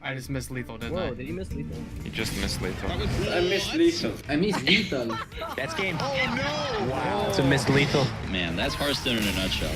I just missed lethal, didn't Whoa, I? did you miss lethal? You just missed lethal. I missed lethal. I missed lethal. That's game. Oh no! Wow. It's a missed lethal. Man, that's Hearthstone in a nutshell.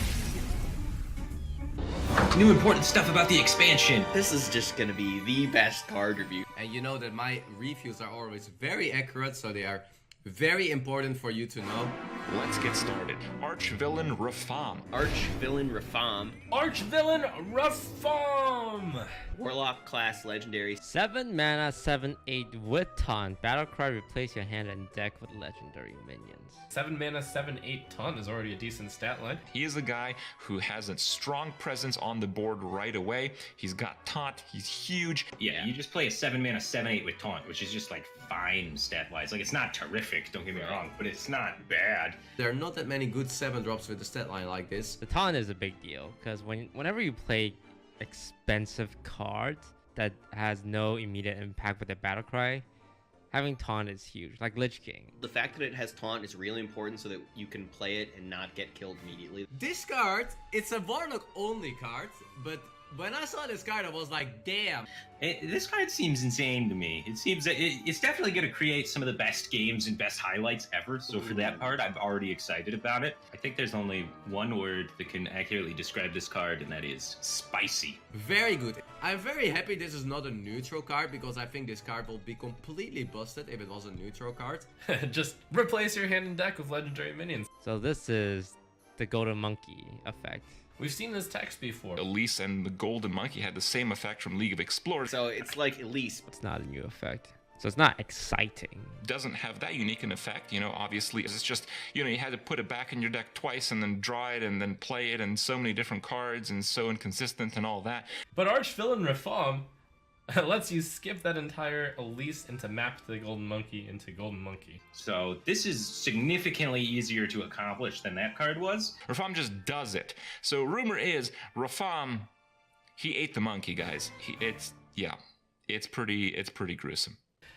New important stuff about the expansion. This is just gonna be the best card review. And you know that my reviews are always very accurate, so they are very important for you to know. Let's get started. Arch-villain Rafaam. Arch-villain Rafaam. Arch-villain Rafaam! Warlock class legendary. 7 mana, 7/8 with taunt. Battle cry, replace your hand and deck with legendary minions. 7 mana, 7/8 ton is already a decent stat line. He is a guy who has a strong presence on the board right away. He's got taunt, he's huge. Yeah, you just play a 7 mana 7/8 with taunt, which is just like fine stat wise. Like, it's not terrific, don't get me wrong, but it's not bad. There are not that many good 7 drops with the stat line like this. The taunt is a big deal because whenever you play expensive cards that has no immediate impact with the battle cry, having taunt is huge, like Lich King. The fact that it has taunt is really important so that you can play it and not get killed immediately. This card, it's a Warlock only card, but when I saw this card I was like, damn. This card seems insane to me. It seems that it's definitely going to create some of the best games and best highlights ever. So for that part, I'm already excited about it. I think there's only one word that can accurately describe this card, and that is spicy. Very good. I'm very happy this is not a neutral card, because I think this card will be completely busted if it was a neutral card. Just replace your hand and deck with legendary minions. So this is the golden monkey effect. We've seen this text before. Elise and the Golden Monkey had the same effect from League of Explorers. So it's like Elise. It's not a new effect. So it's not exciting. Doesn't have that unique an effect, you know, obviously. It's just, you know, you had to put it back in your deck twice and then draw it and then play it, and so many different cards and so inconsistent and all that. But Arch-villain Rafaam lets you skip that entire Elise and to map the Golden Monkey into Golden Monkey. So this is significantly easier to accomplish than that card was. Rafaam just does it. So rumor is Rafaam, he ate the monkey, guys. It's pretty gruesome.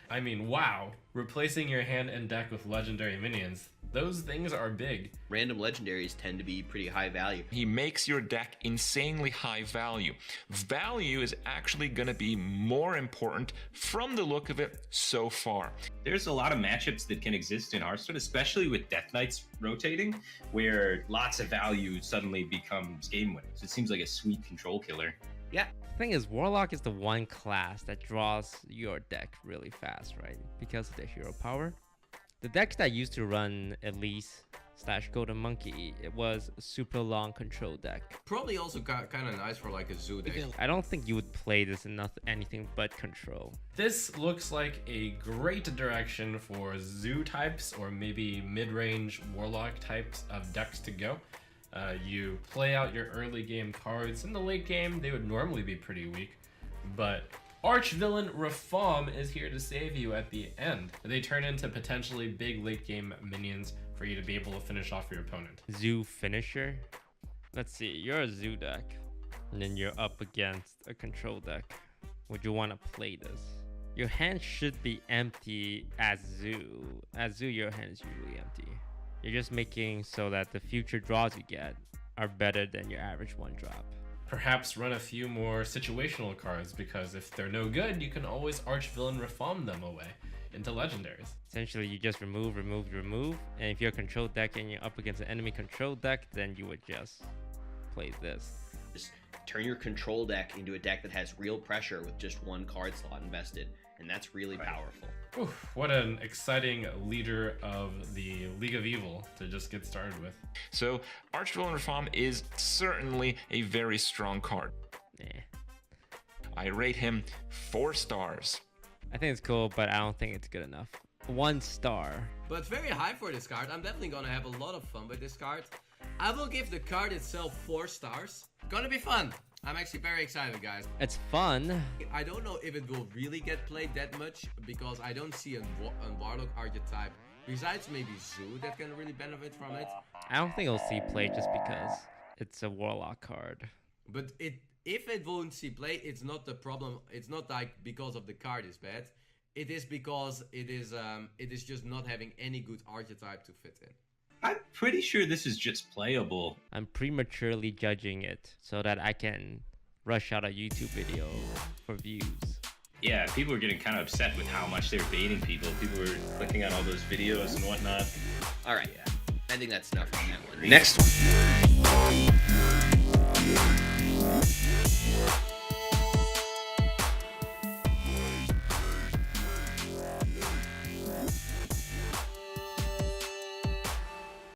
I mean, wow. Replacing your hand and deck with legendary minions. Those things are big. Random legendaries tend to be pretty high value. He makes your deck insanely high value. Value is actually going to be more important from the look of it so far. There's a lot of matchups that can exist in Hearthstone, especially with Death Knights rotating, where lots of value suddenly becomes game winning. So it seems like a sweet control killer. Yeah. The thing is, Warlock is the one class that draws your deck really fast, right? Because of the hero power. The decks that used to run Elise / Golden Monkey, it was a super long control deck. Probably also kind of nice for like a zoo deck. I don't think you would play this in anything but control. This looks like a great direction for zoo types or maybe mid-range Warlock types of decks to go. You play out your early game cards. In the late game, they would normally be pretty weak, but Arch-villain Rafaam is here to save you at the end. They turn into potentially big late game minions for you to be able to finish off your opponent. Zoo finisher? Let's see, you're a zoo deck, and then you're up against a control deck. Would you want to play this? Your hand should be empty as zoo. As zoo, your hand is usually empty. You're just making so that the future draws you get are better than your average one drop. Perhaps run a few more situational cards, because if they're no good, you can always Arch-villain Rafaam them away into legendaries. Essentially, you just remove, and if you're a control deck and you're up against an enemy control deck, then you would just play this. Just turn your control deck into a deck that has real pressure with just one card slot invested, and that's really powerful. Oof, what an exciting leader of the League of Evil to just get started with. So Arch-villain Rafaam is certainly a very strong card. I rate him 4 stars. I think it's cool, but I don't think it's good enough. 1 star. But very high for this card. I'm definitely gonna have a lot of fun with this card. I will give the card itself 4 stars. Gonna be fun. I'm actually very excited, guys. It's fun. I don't know if it will really get played that much, because I don't see a Warlock archetype, besides maybe Zoo, that can really benefit from it. I don't think it'll see play just because it's a Warlock card. But if it won't see play, it's not the problem. It's not like because of the card is bad. It is because it is just not having any good archetype to fit in. I'm pretty sure this is just playable. I'm prematurely judging it so that I can rush out a YouTube video for views. Yeah, people were getting kind of upset with how much they were baiting people. People were clicking on all those videos and whatnot. All right. I think that's enough on that one. Next one.